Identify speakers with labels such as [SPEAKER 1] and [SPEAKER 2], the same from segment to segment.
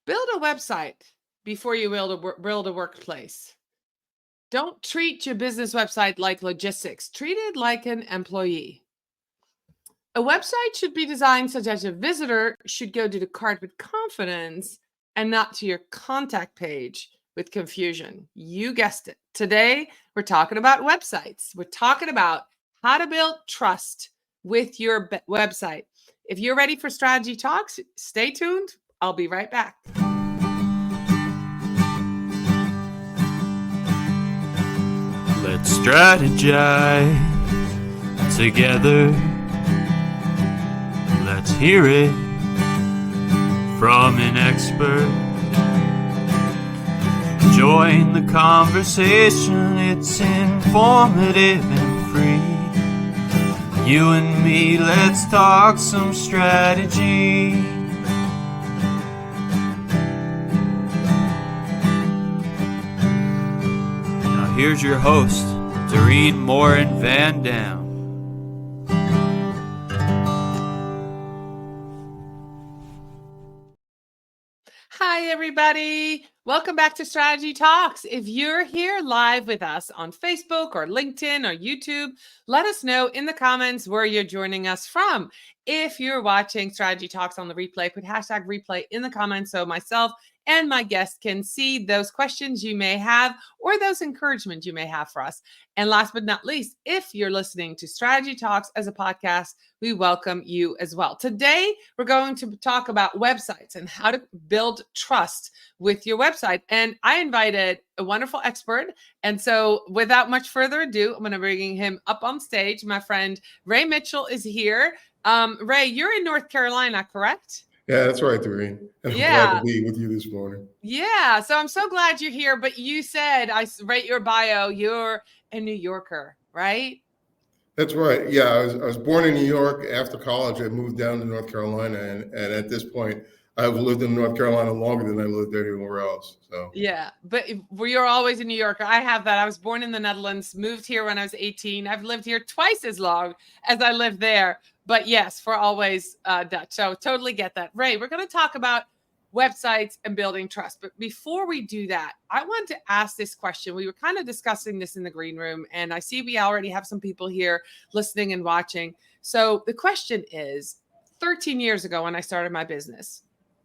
[SPEAKER 1] Build a website before you build a workplace. Don't treat your business website like logistics. Treat it like an employee. A website should be designed so that a visitor should go to the cart with confidence and not to your contact page with confusion. You guessed it. Today, we're talking about websites. We're talking about how to build trust with your website. If you're ready for strategy talks, stay tuned. I'll be right back.
[SPEAKER 2] Let's strategize together. Let's hear it from an expert. Join the conversation, it's informative and free. You and me, let's talk some strategy. Now here's your host, Dorien Morin-van.
[SPEAKER 1] Hi, everybody. Welcome back to Strategy Talks. If you're here live with us on Facebook or LinkedIn or YouTube, let us know in the comments where you're joining us from. If you're watching Strategy Talks on the replay, put hashtag replay in the comments so myself and my guests can see those questions you may have or those encouragements you may have for us. And last but not least, if you're listening to Strategy Talks as a podcast, we welcome you as well. Today, we're going to talk about websites and how to build trust with your website. And I invited a wonderful expert. And so without much further ado, I'm going to bring him up on stage. My friend Ray Mitchell is here. Ray, you're in North Carolina, correct?
[SPEAKER 3] Yeah, that's right, Dorien. And I'm glad to be with you this morning.
[SPEAKER 1] Yeah, so I'm so glad you're here. But you said, I read your bio, you're a New Yorker, right?
[SPEAKER 3] That's right. Yeah, I was born in New York. After college, I moved down to North Carolina. And at this point, I've lived in North Carolina longer than I lived anywhere else. So
[SPEAKER 1] yeah, but you're always a New Yorker. I have that. I was born in the Netherlands, moved here when I was 18. I've lived here twice as long as I lived there. But yes, for always Dutch. So totally get that. Ray, we're going to talk about websites and building trust. But before we do that, I want to ask this question. We were kind of discussing this in the green room, and I see we already have some people here listening and watching. So the question is, 13 years ago when I started my business,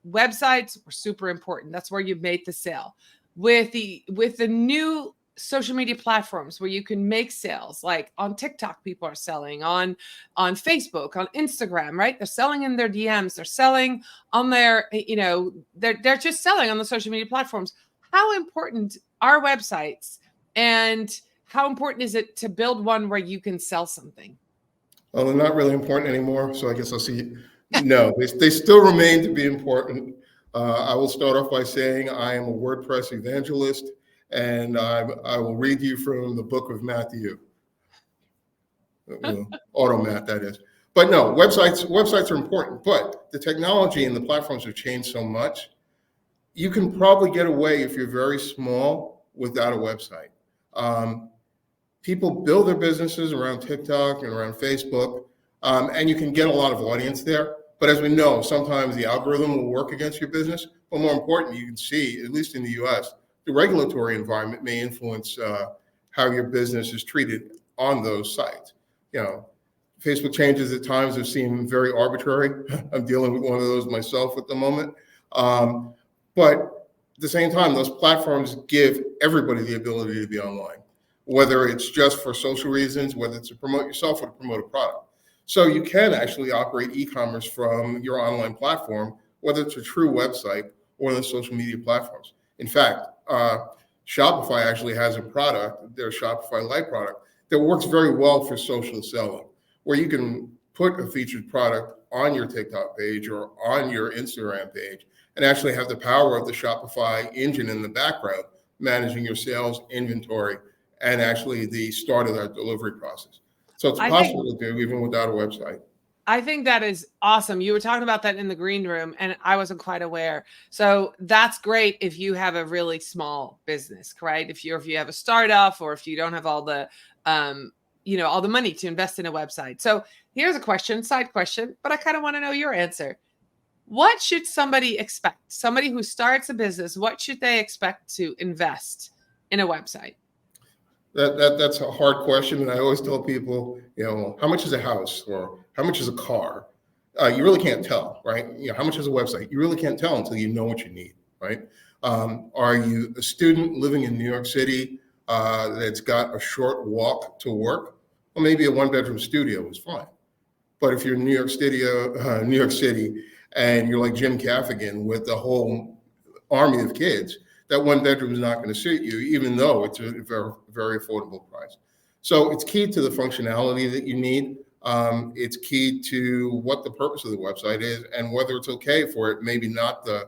[SPEAKER 1] websites were super important. That's where you made the sale. With the new social media platforms where you can make sales, like on TikTok, people are selling on Facebook, on Instagram, right? They're selling in their DMs, they're selling on their, they're just selling on the social media platforms. How important are websites, and how important is it to build one where you can sell something?
[SPEAKER 3] Well, they're not really important anymore. So I guess I'll see. No, they still remain to be important. I will start off by saying I am a WordPress evangelist, and I will read you from the book of Matthew. Automat, that is. But no, websites are important, but the technology and the platforms have changed so much. You can probably get away, if you're very small, without a website. People build their businesses around TikTok and around Facebook, and you can get a lot of audience there. But as we know, sometimes the algorithm will work against your business. But more important, you can see, at least in the US, the regulatory environment may influence how your business is treated on those sites. Facebook changes at times have seemed very arbitrary. I'm dealing with one of those myself at the moment. But at the same time, those platforms give everybody the ability to be online, whether it's just for social reasons, whether it's to promote yourself or to promote a product. So you can actually operate e-commerce from your online platform, whether it's a true website or the social media platforms. In fact, Shopify actually has a product, their Shopify Lite product, that works very well for social selling, where you can put a featured product on your TikTok page or on your Instagram page and actually have the power of the Shopify engine in the background managing your sales, inventory, and actually the start of that delivery process. So it's possible to do even without a website.
[SPEAKER 1] I think that is awesome. You were talking about that in the green room, and I wasn't quite aware. So that's great if you have a really small business, right? If you have a startup, or if you don't have all the all the money to invest in a website. So here's a question, side question, but I kind of want to know your answer. What should somebody expect? Somebody who starts a business, what should they expect to invest in a website?
[SPEAKER 3] That's a hard question, and I always tell people, how much is a house or how much is a car? You really can't tell, right? How much is a website? You really can't tell until you know what you need, right? Are you a student living in New York City that's got a short walk to work? Well, maybe a one-bedroom studio is fine. But if you're in New York City, and you're like Jim Gaffigan with a whole army of kids, that one bedroom is not going to suit you, even though it's a very, very affordable price. So it's key to the functionality that you need. It's key to what the purpose of the website is and whether it's okay for it maybe not to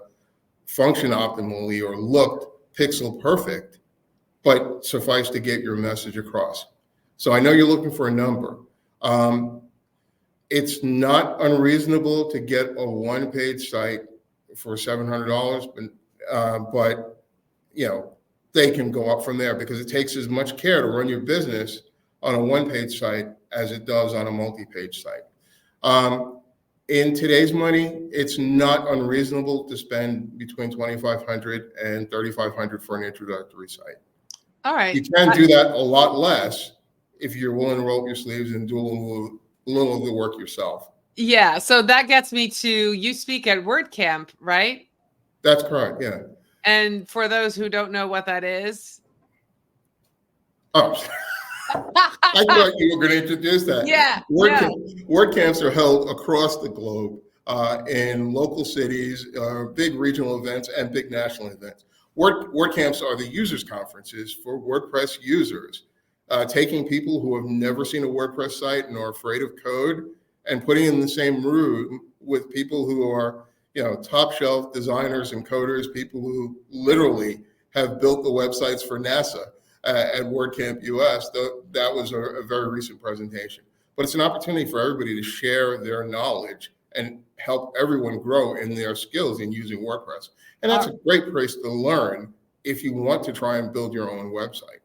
[SPEAKER 3] function optimally or look pixel perfect, but suffice to get your message across. So I know you're looking for a number. It's not unreasonable to get a one-page site for $700, but they can go up from there because it takes as much care to run your business on a one-page site as it does on a multi-page site. In today's money, it's not unreasonable to spend between $2,500 and $3,500 for an introductory site.
[SPEAKER 1] All right.
[SPEAKER 3] You can do that a lot less if you're willing to roll up your sleeves and do a little of the work yourself.
[SPEAKER 1] Yeah. So that gets me to, you speak at WordCamp, right?
[SPEAKER 3] That's correct. Yeah.
[SPEAKER 1] And for those who don't know what that is.
[SPEAKER 3] Oh, I thought you were going to introduce that.
[SPEAKER 1] Yeah.
[SPEAKER 3] WordCamps are held across the globe in local cities, big regional events, and big national events. WordCamps are the users conferences for WordPress users, taking people who have never seen a WordPress site and are afraid of code and putting in the same room with people who are, top shelf designers and coders, people who literally have built the websites for NASA at WordCamp US. That was a very recent presentation. But it's an opportunity for everybody to share their knowledge and help everyone grow in their skills in using WordPress. And that's a great place to learn if you want to try and build your own website.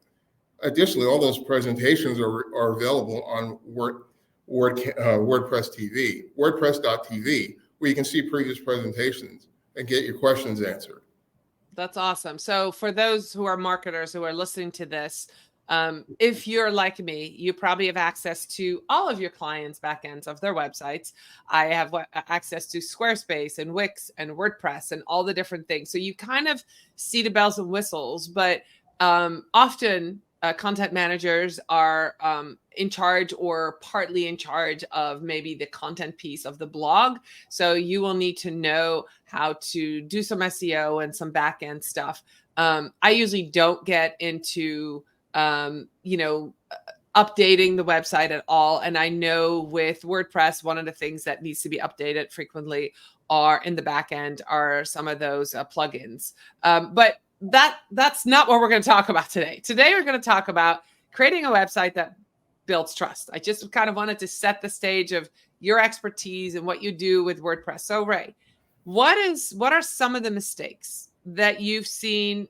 [SPEAKER 3] Additionally, all those presentations are available on WordPress TV, WordPress.tv, where you can see previous presentations and get your questions answered.
[SPEAKER 1] That's awesome. So for those who are marketers who are listening to this, if you're like me, you probably have access to all of your clients' backends of their websites. I have access to Squarespace and Wix and WordPress and all the different things. So you kind of see the bells and whistles, but often content managers are in charge or partly in charge of maybe the content piece of the blog. So you will need to know how to do some SEO and some back-end stuff. I usually don't get into, updating the website at all. And I know with WordPress, one of the things that needs to be updated frequently are in the back end are some of those plugins. But that's not what we're going to talk about today. Today, we're going to talk about creating a website that builds trust. I just kind of wanted to set the stage of your expertise and what you do with WordPress. So, Ray, what are some of the mistakes that you've seen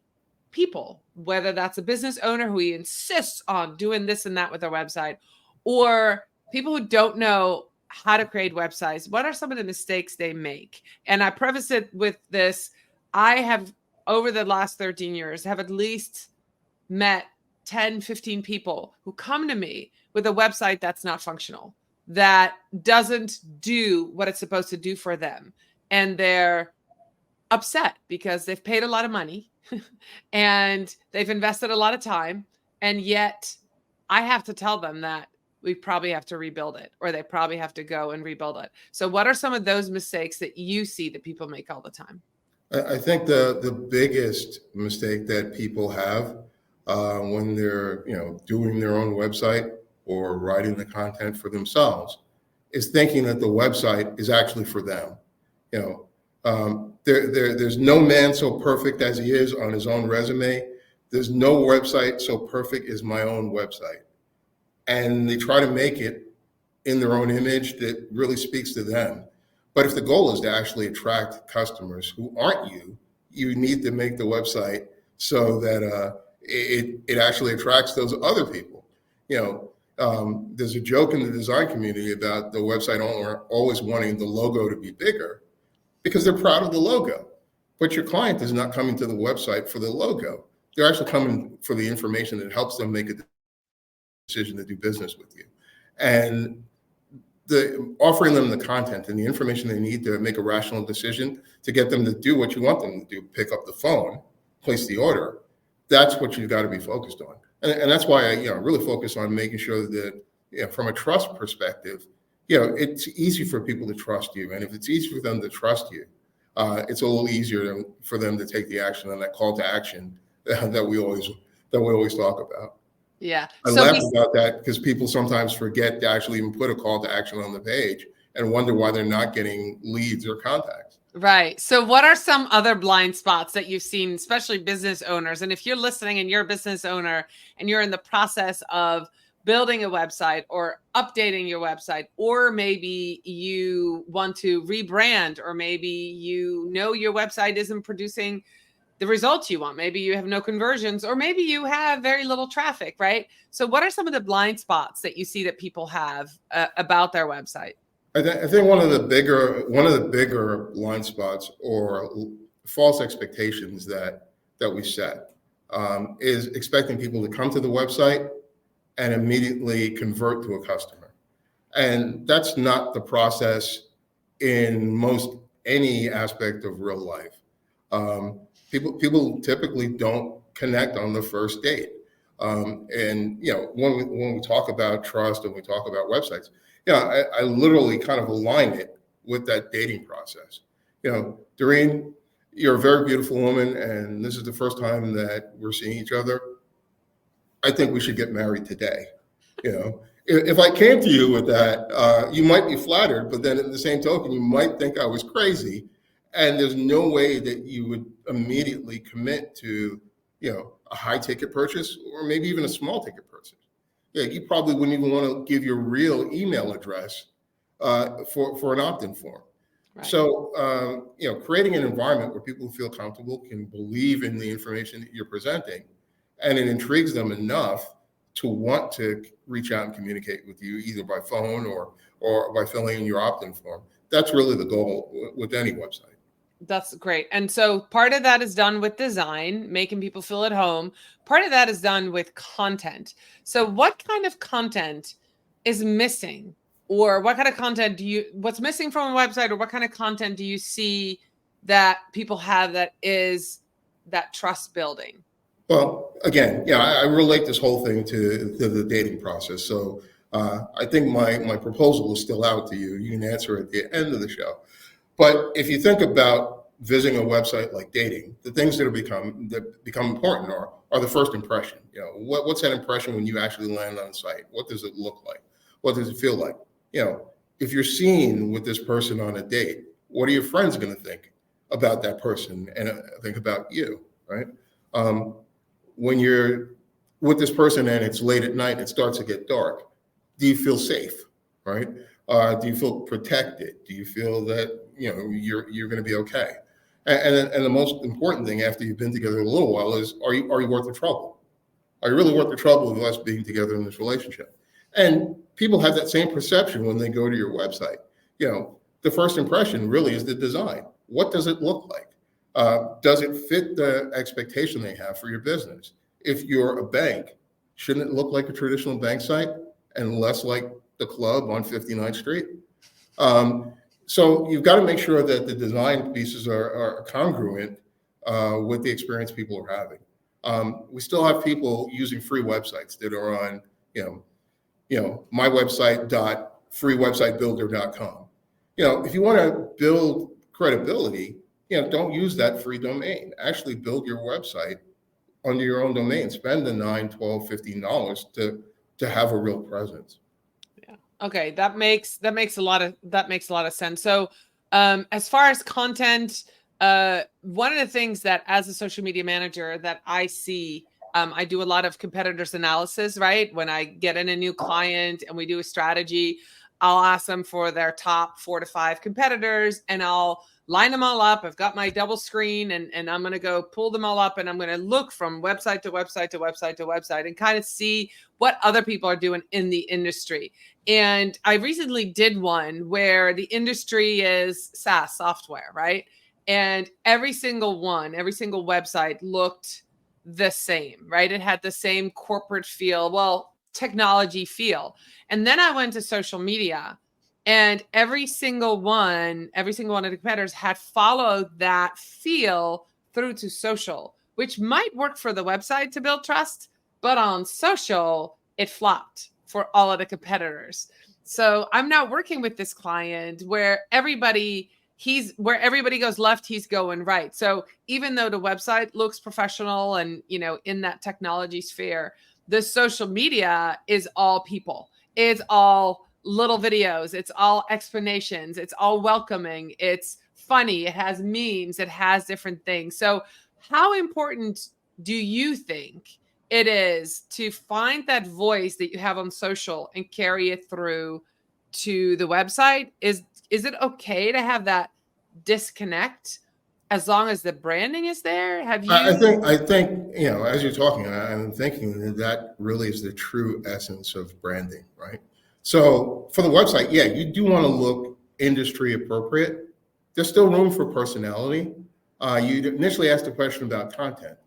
[SPEAKER 1] people, whether that's a business owner who insists on doing this and that with their website, or people who don't know how to create websites, what are some of the mistakes they make? And I preface it with this. I have, over the last 13 years, have at least met 10, 15 people who come to me with a website that's not functional, that doesn't do what it's supposed to do for them. And they're upset because they've paid a lot of money and they've invested a lot of time. And yet I have to tell them that we probably have to rebuild it, or they probably have to go and rebuild it. So what are some of those mistakes that you see that people make all the time?
[SPEAKER 3] I think the biggest mistake that people have when they're doing their own website or writing the content for themselves is thinking that the website is actually for them. There's no man so perfect as he is on his own resume. There's no website so perfect as my own website. And they try to make it in their own image that really speaks to them. But if the goal is to actually attract customers who aren't you need to make the website so that it actually attracts those other people. There's a joke in the design community about the website owner always wanting the logo to be bigger because they're proud of the logo. But your client is not coming to the website for the logo. They're actually coming for the information that helps them make a decision to do business with you. And offering them the content and the information they need to make a rational decision to get them to do what you want them to do, pick up the phone, place the order. That's what you've got to be focused on. And that's why I really focus on making sure that from a trust perspective, it's easy for people to trust you. And if it's easy for them to trust you, it's a little easier for them to take the action on that call to action that we always talk about.
[SPEAKER 1] Yeah.
[SPEAKER 3] I laugh about that because people sometimes forget to actually even put a call to action on the page and wonder why they're not getting leads or contacts.
[SPEAKER 1] Right. So what are some other blind spots that you've seen, especially business owners? And if you're listening and you're a business owner and you're in the process of building a website or updating your website, or maybe you want to rebrand, or maybe your website isn't producing the results you want. Maybe you have no conversions, or maybe you have very little traffic, right? So what are some of the blind spots that you see that people have about their website?
[SPEAKER 3] I think one of the bigger blind spots or false expectations that we set is expecting people to come to the website and immediately convert to a customer. And that's not the process in most any aspect of real life. People typically don't connect on the first date. And when we talk about trust and we talk about websites, I literally kind of align it with that dating process. Dorien, you're a very beautiful woman, and this is the first time that we're seeing each other. I think we should get married today. If I came to you with that, you might be flattered, but then at the same token, you might think I was crazy. And there's no way that you would immediately commit to, a high ticket purchase or maybe even a small ticket purchase. You probably wouldn't even want to give your real email address for an opt-in form. Right. So, creating an environment where people feel comfortable, can believe in the information that you're presenting, and it intrigues them enough to want to reach out and communicate with you either by phone or by filling in your opt-in form. That's really the goal with any website.
[SPEAKER 1] That's great. And so part of that is done with design, making people feel at home. Part of that is done with content. So what kind of content is missing, or what kind of content what's missing from a website, or what kind of content do you see that people have that is that trust building?
[SPEAKER 3] Well, again, I relate this whole thing to the dating process. So I think my proposal is still out to you. You can answer at the end of the show. But if you think about visiting a website like dating, the things that become important are the first impression. What's that impression when you actually land on site? What does it look like? What does it feel like? If you're seen with this person on a date, what are your friends going to think about that person and think about you, right? When you're with this person and it's late at night, it starts to get dark. Do you feel safe, right? Do you feel protected? Do you feel that you're going to be okay? And the most important thing after you've been together a little while is, are you worth the trouble? Are you really worth the trouble of us being together in this relationship? And people have that same perception when they go to your website. The first impression really is the design. What does it look like? Does it fit the expectation they have for your business? If you're a bank, shouldn't it look like a traditional bank site and less like the club on 59th Street? So you've got to make sure that the design pieces are congruent with the experience people are having. We still have people using free websites that are on, my website .freewebsitebuilder.com. If you want to build credibility, don't use that free domain. Actually build your website under your own domain. Spend the $9, $12, $15 to have a real presence.
[SPEAKER 1] Okay, that makes a lot of sense. So, as far as content, one of the things that as a social media manager that I see, I do a lot of competitors analysis, right? When I get in a new client and we do a strategy, I'll ask them for their top 4 to 5 competitors, and I'll line them all up. I've got my double screen, and I'm going to go pull them all up, and I'm going to look from website to website to website to website and kind of see what other people are doing in the industry. And I recently did one where the industry is SaaS software, right? And every single website looked the same, right? It had the same corporate feel, well, technology feel. And then I went to social media, and every single one of the competitors had followed that feel through to social, which might work for the website to build trust, but on social, it flopped for all of the competitors. So I'm now working with this client where everybody goes left, he's going right. So even though the website looks professional and, in that technology sphere, the social media is all people. It's all little videos. It's all explanations. It's all welcoming. It's funny. It has memes. It has different things. So how important do you think it is to find that voice that you have on social and carry it through to the website? Is it okay to have that disconnect as long as the branding is there? Have you?
[SPEAKER 3] I think, as you're talking, I'm thinking that really is the true essence of branding, right? So for the website, yeah, you do want to look industry appropriate. There's still room for personality. You initially asked a question about content.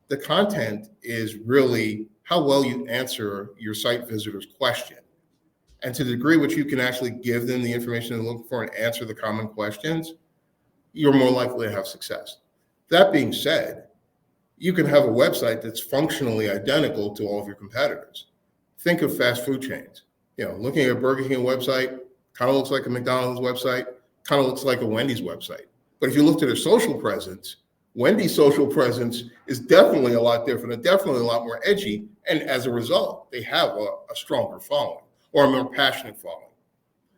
[SPEAKER 3] The content is really how well you answer your site visitor's question. And to the degree which you can actually give them the information they're looking for and answer the common questions, you're more likely to have success. That being said, you can have a website that's functionally identical to all of your competitors. Think of fast food chains. Looking at a Burger King website, kind of looks like a McDonald's website, kind of looks like a Wendy's website. But if you look at their social presence, Wendy's social presence is definitely a lot different and definitely a lot more edgy. And as a result, they have a stronger following or a more passionate following.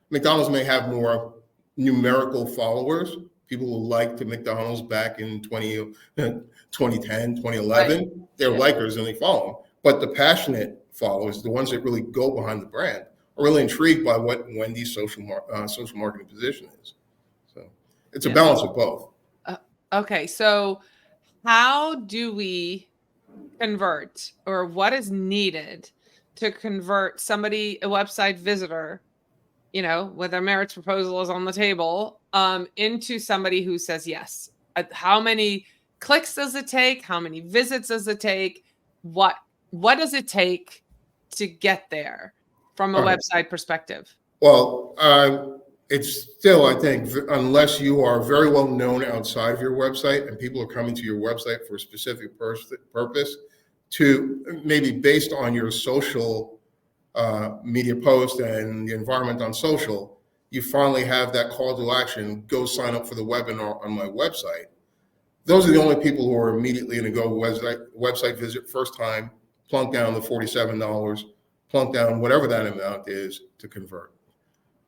[SPEAKER 3] McDonald's may have more numerical followers, people who liked the McDonald's back in 2010, 2011. Right. They're likers and they follow them. But the passionate followers, the ones that really go behind the brand, are really intrigued by what Wendy's social marketing position is. So it's a balance of both.
[SPEAKER 1] Okay, so how do we convert, or what is needed to convert somebody, a website visitor, with their merits proposal is on the table, into somebody who says yes? How many clicks does it take? How many visits does it take? What does it take to get there from a website perspective?
[SPEAKER 3] Well, it's still, I think, unless you are very well known outside of your website and people are coming to your website for a specific purpose, to maybe based on your social media post and the environment on social, you finally have that call to action, go sign up for the webinar on my website. Those are the only people who are immediately going to go website visit first time, plunk down the $47, plunk down whatever that amount is to convert.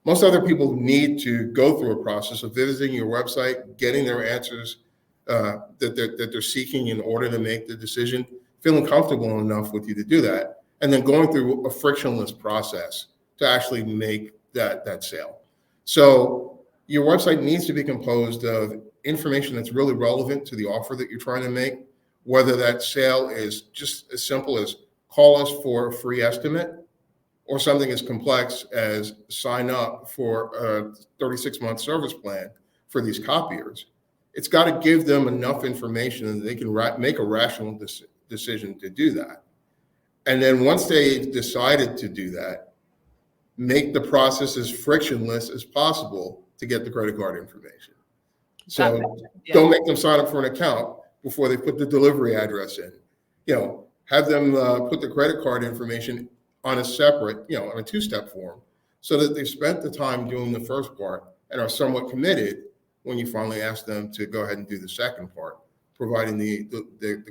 [SPEAKER 3] Most other people need to go through a process of visiting your website, getting their answers that they're seeking in order to make the decision, feeling comfortable enough with you to do that, and then going through a frictionless process to actually make that sale. So your website needs to be composed of information that's really relevant to the offer that you're trying to make, whether that sale is just as simple as call us for a free estimate, or something as complex as sign up for a 36-month service plan for these copiers. It's got to give them enough information that they can make a rational decision to do that. And then once they've decided to do that, make the process as frictionless as possible to get the credit card information. So don't make them sign up for an account before they put the delivery address in. Have them put the credit card information on a separate, on a two-step form, so that they've spent the time doing the first part and are somewhat committed when you finally ask them to go ahead and do the second part, providing the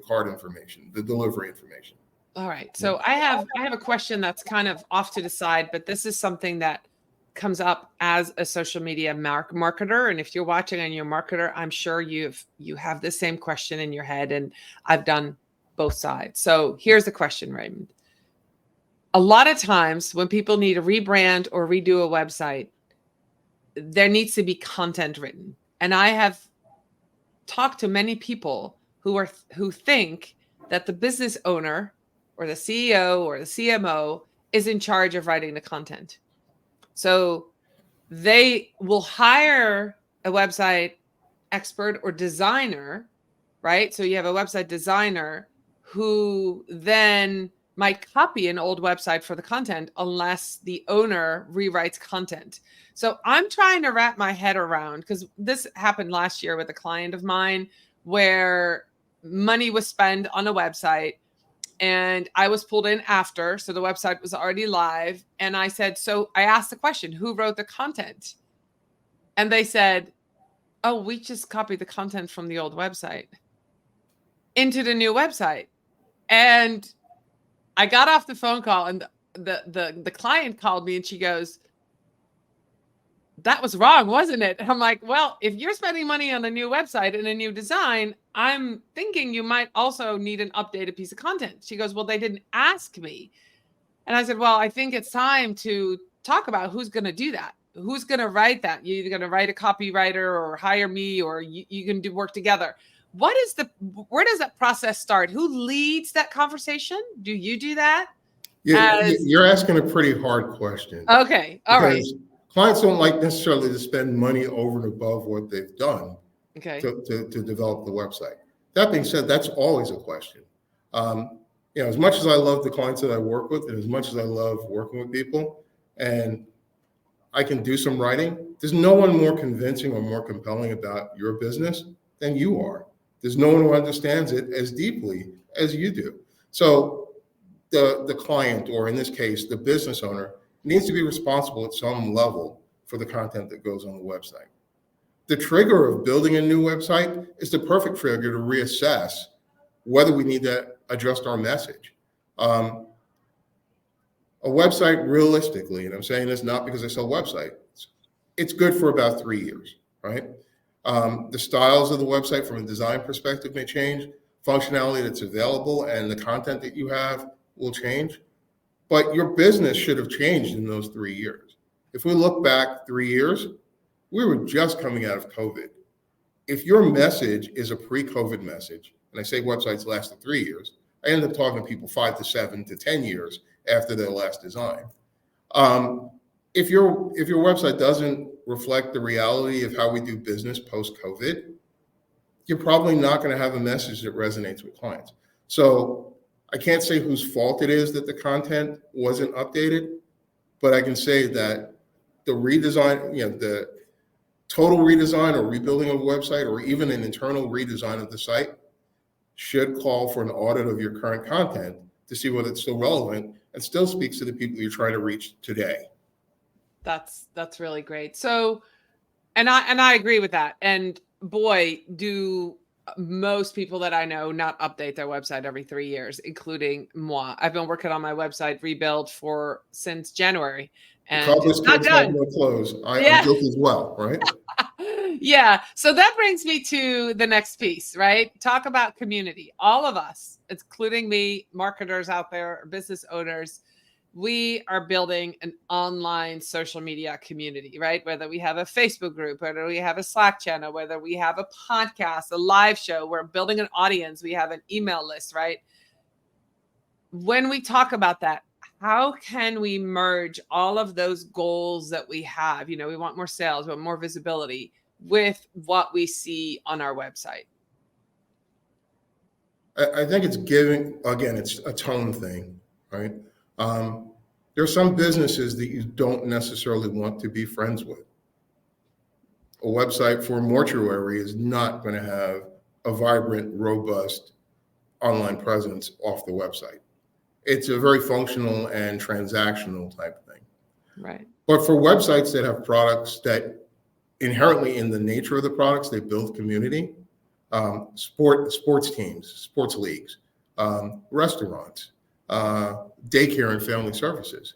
[SPEAKER 3] card information, the delivery information.
[SPEAKER 1] All right. So I have a question that's kind of off to the side, but this is something that comes up as a social media marketer. And if you're watching and you're a marketer, I'm sure you have the same question in your head, and I've done both sides. So here's the question, Raymond. A lot of times when people need a rebrand or redo a website, there needs to be content written. And I have talked to many people who think that the business owner or the CEO or the CMO is in charge of writing the content. So they will hire a website expert or designer, right? So you have a website designer who then might copy an old website for the content unless the owner rewrites content. So I'm trying to wrap my head around, because this happened last year with a client of mine where money was spent on a website and I was pulled in after. So the website was already live. And I said, so I asked the question, who wrote the content? And they said, oh, we just copied the content from the old website into the new website. And I got off the phone call, and the client called me and she goes, that was wrong, wasn't it? And I'm like, well, if you're spending money on a new website and a new design, I'm thinking you might also need an updated piece of content. She goes, well, they didn't ask me. And I said, well, I think it's time to talk about who's going to do that. Who's going to write that? You're either going to write a copywriter or hire me, or you can do work together. Where does that process start? Who leads that conversation? Do you do that?
[SPEAKER 3] Yeah, you're asking a pretty hard question.
[SPEAKER 1] Okay. All right.
[SPEAKER 3] Clients don't like necessarily to spend money over and above what they've done
[SPEAKER 1] to
[SPEAKER 3] develop the website. That being said, that's always a question. As much as I love the clients that I work with, and as much as I love working with people, and I can do some writing, there's no one more convincing or more compelling about your business than you are. There's no one who understands it as deeply as you do. So the client, or in this case, the business owner, needs to be responsible at some level for the content that goes on the website. The trigger of building a new website is the perfect trigger to reassess whether we need to adjust our message. A website, realistically, and I'm saying this not because I sell websites, it's good for about 3 years, right? The styles of the website from a design perspective may change, functionality that's available and the content that you have will change, but your business should have changed in those 3 years. If we look back 3 years, we were just coming out of COVID. If your message is a pre-COVID message, and I say websites lasted 3 years, I end up talking to people 5 to 7 to 10 years after their last design. If your website doesn't reflect the reality of how we do business post-COVID, you're probably not going to have a message that resonates with clients. So I can't say whose fault it is that the content wasn't updated, but I can say that the redesign, the total redesign or rebuilding of a website, or even an internal redesign of the site, should call for an audit of your current content to see whether it's still relevant and still speaks to the people you're trying to reach today.
[SPEAKER 1] That's really great. So, and I agree with that. And boy, do most people that I know not update their website every 3 years, including moi. I've been working on my website rebuild since January, and it's not done.
[SPEAKER 3] No clothes. I'm guilty as well, right?
[SPEAKER 1] Yeah. So that brings me to the next piece, right? Talk about community. All of us, including me, marketers out there, business owners, we are building an online social media community, right? Whether we have a Facebook group, whether we have a Slack channel, whether we have a podcast, a live show, we're building an audience, we have an email list, right? When we talk about that, how can we merge all of those goals that we have? We want more sales, we want more visibility with what we see on our website.
[SPEAKER 3] I think it's it's a tone thing, right? There are some businesses that you don't necessarily want to be friends with. A website for a mortuary is not going to have a vibrant, robust online presence off the website. It's a very functional and transactional type of thing.
[SPEAKER 1] Right.
[SPEAKER 3] But for websites that have products that inherently in the nature of the products, they build community, sports teams, sports leagues, restaurants, daycare and family services.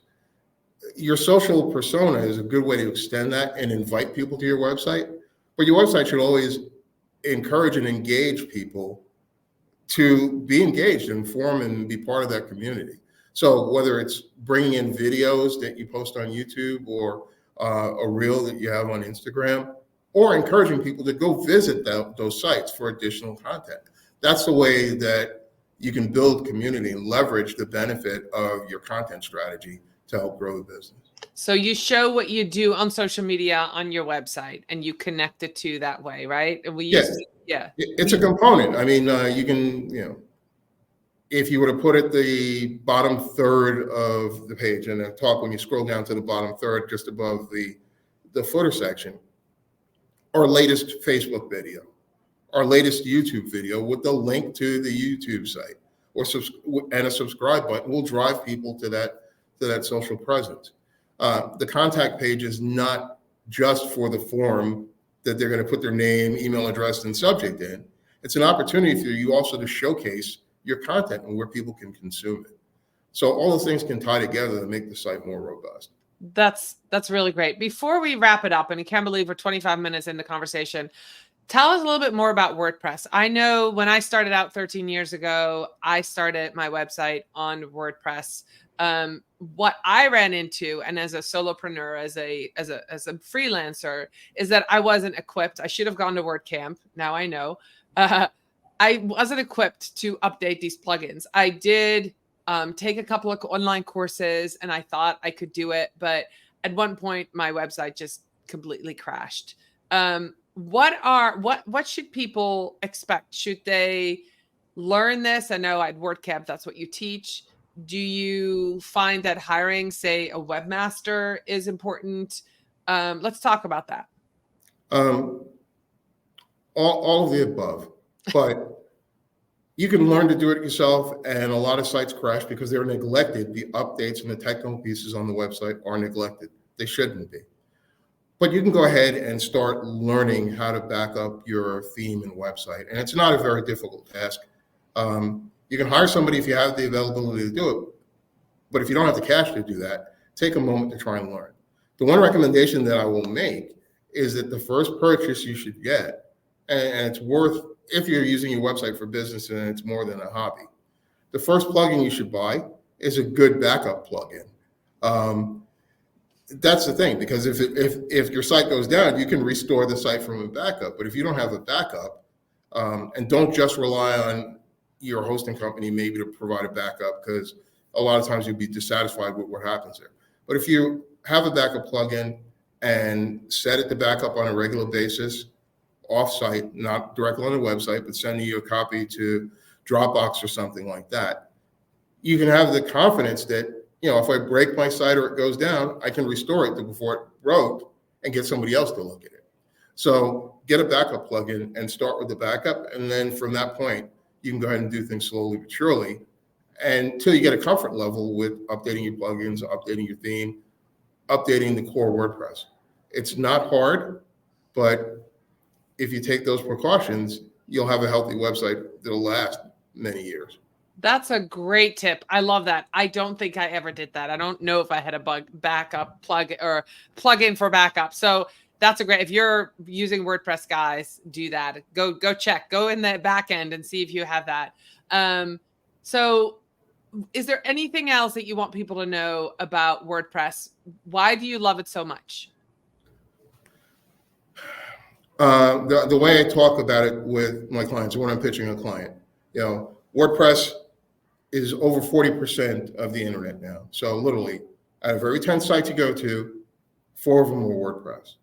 [SPEAKER 3] Your social persona is a good way to extend that and invite people to your website, but your website should always encourage and engage people to be engaged, inform, and be part of that community. So whether it's bringing in videos that you post on YouTube or a reel that you have on Instagram, or encouraging people to go visit those sites for additional content. That's the way that you can build community and leverage the benefit of your content strategy to help grow the business.
[SPEAKER 1] So you show what you do on social media on your website, and you connect it to that way, right? And we
[SPEAKER 3] Yeah,
[SPEAKER 1] use, yeah.
[SPEAKER 3] it's a component. I mean, you can, if you were to put it the bottom third of the page and then talk when you scroll down to the bottom third, just above the footer section, our latest Facebook video, our latest YouTube video with the link to the YouTube site and a subscribe button will drive people to that social presence. The contact page is not just for the form that they're going to put their name, email address, and subject in. It's an opportunity for you also to showcase your content and where people can consume it. So all those things can tie together to make the site more robust.
[SPEAKER 1] That's really great. Before we wrap it up, and I can't believe we're 25 minutes into conversation, tell us a little bit more about WordPress. I know when I started out 13 years ago, I started my website on WordPress. What I ran into, and as a solopreneur, as a freelancer, is that I wasn't equipped. I should have gone to WordCamp. Now I know. I wasn't equipped to update these plugins. I did take a couple of online courses, and I thought I could do it, but at one point my website just completely crashed. What should people expect? Should they learn this? I know at WordCamp, that's what you teach. Do you find that hiring, say, a webmaster is important? Let's talk about that.
[SPEAKER 3] All of the above, but you can learn to do it yourself. And a lot of sites crash because they're neglected. The updates and the technical pieces on the website are neglected. They shouldn't be. But you can go ahead and start learning how to back up your theme and website. And it's not a very difficult task. You can hire somebody if you have the availability to do it. But if you don't have the cash to do that, take a moment to try and learn. The one recommendation that I will make is that the first purchase you should get, and it's worth, if you're using your website for business and it's more than a hobby, the first plugin you should buy is a good backup plugin. That's the thing, because if your site goes down, you can restore the site from a backup. But if you don't have a backup, and don't just rely on your hosting company maybe to provide a backup, because a lot of times you'll be dissatisfied with what happens there. But if you have a backup plugin and set it to backup on a regular basis, off-site, not directly on the website, but sending you a copy to Dropbox or something like that, you can have the confidence that, if I break my site or it goes down, I can restore it to before it broke and get somebody else to look at it. So get a backup plugin and start with the backup. And then from that point, you can go ahead and do things slowly but surely until you get a comfort level with updating your plugins, updating your theme, updating the core WordPress. It's not hard, but if you take those precautions, you'll have a healthy website that'll last many years.
[SPEAKER 1] That's a great tip. I love that. I don't think I ever did that. I don't know if I had a backup plugin for backup. So that's a great, if you're using WordPress, guys, do that. Go check, go in the back end and see if you have that. So is there anything else that you want people to know about WordPress? Why do you love it so much?
[SPEAKER 3] The way I talk about it with my clients when I'm pitching a client, WordPress is over 40% of the internet now. So literally, out of every 10 sites you go to, 4 of them are WordPress,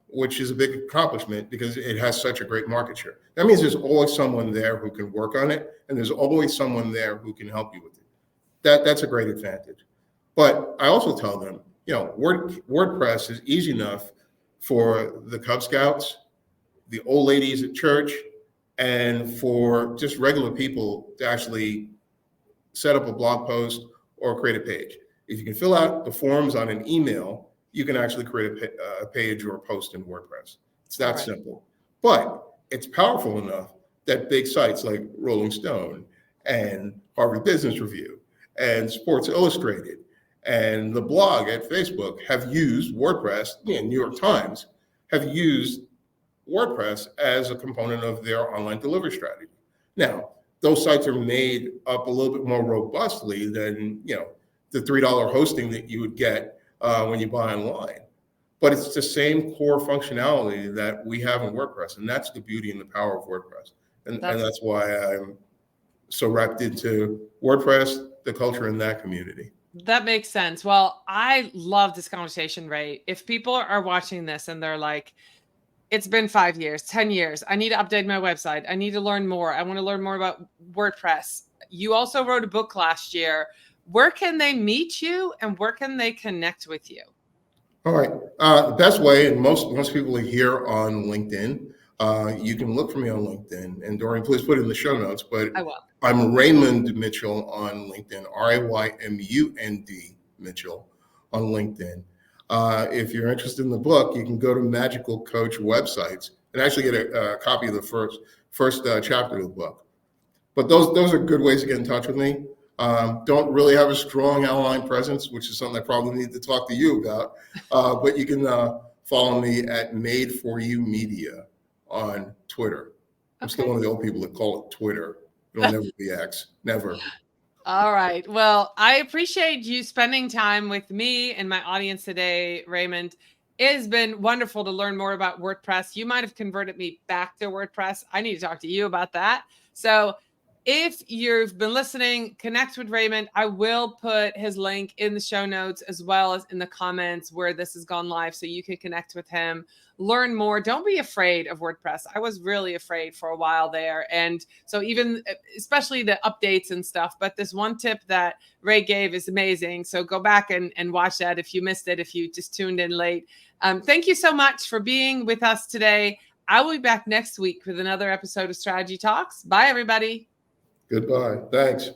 [SPEAKER 3] which is a big accomplishment because it has such a great market share. That means there's always someone there who can work on it, and there's always someone there who can help you with it. That's a great advantage. But I also tell them, WordPress is easy enough for the Cub Scouts, the old ladies at church, and for just regular people to actually set up a blog post or create a page. If you can fill out the forms on an email, you can actually create a page or a post in WordPress. It's that simple. But it's powerful enough that big sites like Rolling Stone and Harvard Business Review and Sports Illustrated and the blog at Facebook have used WordPress, New York Times have used WordPress as a component of their online delivery strategy. Now, those sites are made up a little bit more robustly than, the $3 hosting that you would get when you buy online. But it's the same core functionality that we have in WordPress, and that's the beauty and the power of WordPress. And that's why I'm so wrapped into WordPress, the culture in that community.
[SPEAKER 1] That makes sense. Well, I love this conversation, Ray. If people are watching this and they're like, it's been 5 years, 10 years, I need to update my website, I need to learn more, I want to learn more about WordPress. You also wrote a book last year. Where can they meet you and where can they connect with you?
[SPEAKER 3] All right. The best way, and most people are here on LinkedIn. You can look for me on LinkedIn. And Dorien, please put it in the show notes. But
[SPEAKER 1] I will.
[SPEAKER 3] I'm Raymond Mitchell on LinkedIn, Raymund Mitchell on LinkedIn. If you're interested in the book, you can go to Magical Coach websites and actually get a copy of the first chapter of the book. But those are good ways to get in touch with me. Don't really have a strong online presence, which is something I probably need to talk to you about. But you can follow me at Made For You Media on Twitter. I'm still one of the old people that call it Twitter. It'll never be X. Never.
[SPEAKER 1] All right. Well, I appreciate you spending time with me and my audience today, Raymond. It has been wonderful to learn more about WordPress. You might have converted me back to WordPress. I need to talk to you about that. So if you've been listening, connect with Raymond. I will put his link in the show notes as well as in the comments where this has gone live so you can connect with him, learn more. Don't be afraid of WordPress. I was really afraid for a while there. And so even, especially the updates and stuff, but this one tip that Ray gave is amazing. So go back and watch that if you missed it, if you just tuned in late. Thank you so much for being with us today. I will be back next week with another episode of Strategy Talks. Bye, everybody.
[SPEAKER 3] Goodbye. Thanks.